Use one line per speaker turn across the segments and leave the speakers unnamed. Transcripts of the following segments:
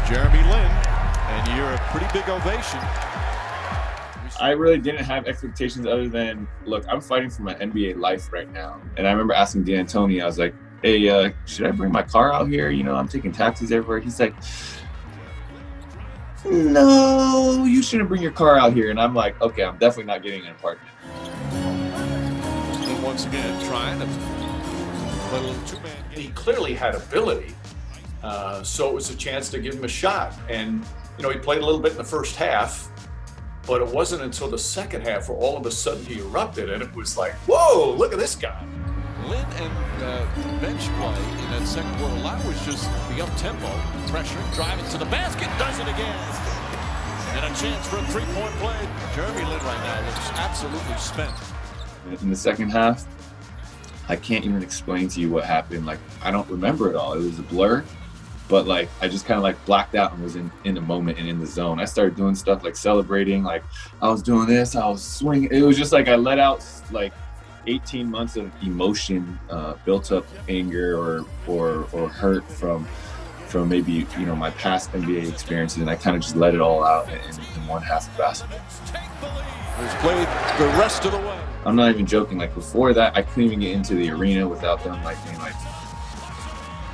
Jeremy Lin, and you're a pretty big ovation.
I really didn't have expectations other than, look, I'm fighting for my NBA life right now. And I remember asking D'Antoni, I was like, hey, should I bring my car out here? You know, I'm taking taxis everywhere. He's like, no, you shouldn't bring your car out here. And I'm like, okay, I'm definitely not getting an apartment.
And once again, trying to play a little two-man game.
He clearly had ability, so it was a chance to give him a shot. And, you know, he played a little bit in the first half, but it wasn't until the second half where all of a sudden he erupted, and it was like, whoa, look at this guy.
Lin and bench play in that second quarter. A lot was just the up-tempo pressure, driving to the basket, does it again. And a chance for a three-point play. Jeremy Lin right now looks absolutely spent.
In the second half, I can't even explain to you what happened. Like, I don't remember it all. It was a blur. But like, I just kind of like blacked out and was in the moment and in the zone. I started doing stuff like celebrating, like I was doing this, I was swinging. It was just like I let out like 18 months of emotion, built up anger or hurt from maybe, you know, my past NBA experiences, and I kind of just let it all out in one half of basketball.
He's played the rest of the way.
I'm not even joking. Like before that, I couldn't even get into the arena without them like being like,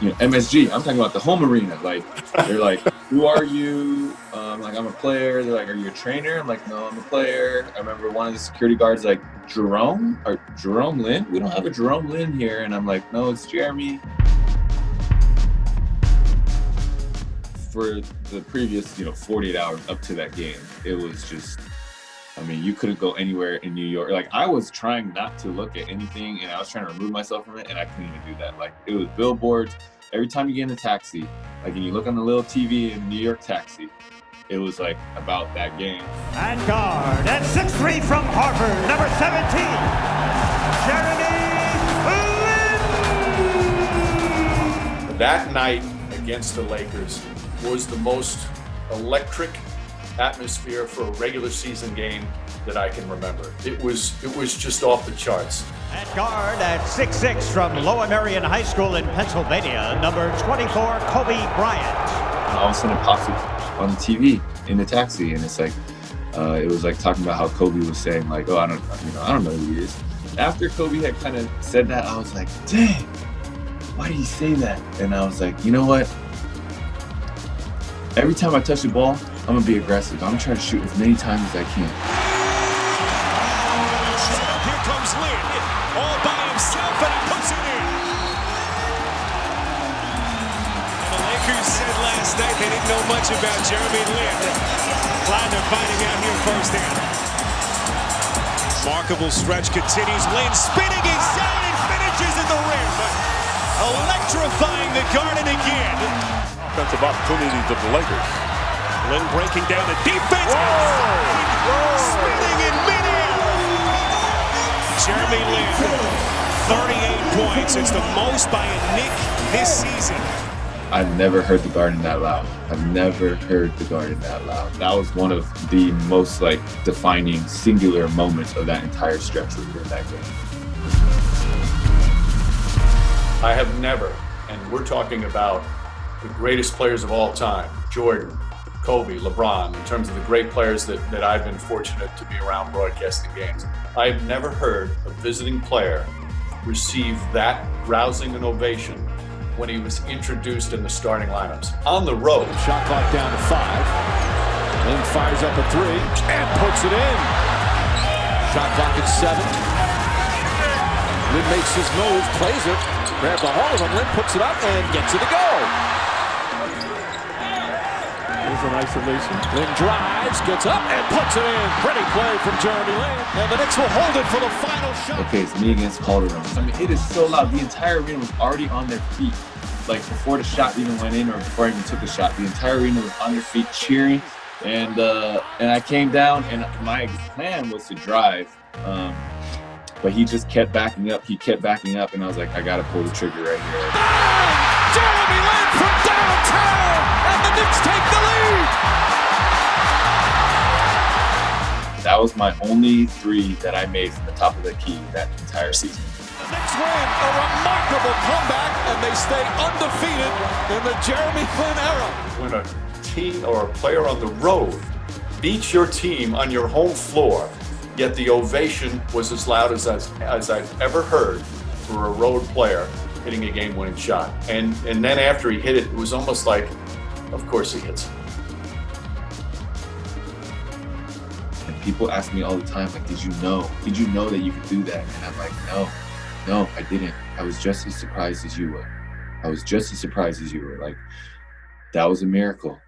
you know, MSG, I'm talking about the home arena. Like, they're like, who are you? Like, I'm a player. They're like, are you a trainer? I'm like, no, I'm a player. I remember one of the security guards like, Jerome Lin? We don't have a Jerome Lin here. And I'm like, no, it's Jeremy. For the previous, 48 hours up to that game, it was just, I mean, you couldn't go anywhere in New York. Like, I was trying not to look at anything, and I was trying to remove myself from it, and I couldn't even do that. Like, it was billboards. Every time you get in a taxi, like, and you look on the little TV in the New York taxi, it was, like, about that game.
And guard at 6'3" from Harvard, number 17, Jeremy Lin.
That night against the Lakers was the most electric atmosphere for a regular season game that I can remember. It was just off the charts.
And guard at 6'6" from Lower Merion High School in Pennsylvania, number 24, Kobe Bryant.
And all of a sudden it pops up on the TV in the taxi, and it's like, it was like talking about how Kobe was saying like, oh, I don't know who he is. After Kobe had kind of said that, I was like, dang, why did he say that? And I was like, you know what? Every time I touch the ball, I'm gonna be aggressive. I'm gonna try to shoot as many times as I can.
Here comes Lin, all by himself, and he puts it in. The Lakers said last night they didn't know much about Jeremy Lin. Glad they're finding out here firsthand. Remarkable stretch continues. Lin spinning inside and finishes at the rim. Electrifying the Garden again.
Offensive opportunity to the Lakers.
Lin breaking down the defense. Spinning in midair. Jeremy Lin, 38 points. It's the most by a Knick this season.
I've never heard the Garden that loud. I've never heard the Garden that loud. That was one of the most like defining singular moments of that entire stretch within that game.
I have never, and we're talking about the greatest players of all time, Jordan, Kobe, LeBron, in terms of the great players that I've been fortunate to be around broadcasting games. I've never heard a visiting player receive that rousing an ovation when he was introduced in the starting lineups. On the road.
Shot clock down to 5. Lin fires up a 3 and puts it in. Shot clock at 7. Lin makes his move, plays it, grabs a hold of him. Lin puts it up and gets it to go. There's an isolation. Lin drives, gets up, and puts it in. Pretty play from Jeremy Lin. And the Knicks will hold it for the final shot.
Okay, it's me against Calderon. I mean, it is so loud. The entire arena was already on their feet. Like, before the shot even went in or before I even took the shot, the entire arena was on their feet cheering. And I came down, and my plan was to drive. But he just kept backing up. He kept backing up, and I was like, I got to pull the trigger right here.
Jeremy Lin from downtown, and the Knicks take the lead.
That was my only 3 that I made from the top of the key that entire season.
The Knicks win a remarkable comeback, and they stay undefeated in the Jeremy Lin era.
When a team or a player on the road beats your team on your home floor, yet the ovation was as loud as I've ever heard for a road player hitting a game-winning shot. And then after he hit it, it was almost like, of course he hits it.
And people ask me all the time, like, did you know that you could do that? And I'm like, no, I didn't. I was just as surprised as you were. Like, that was a miracle.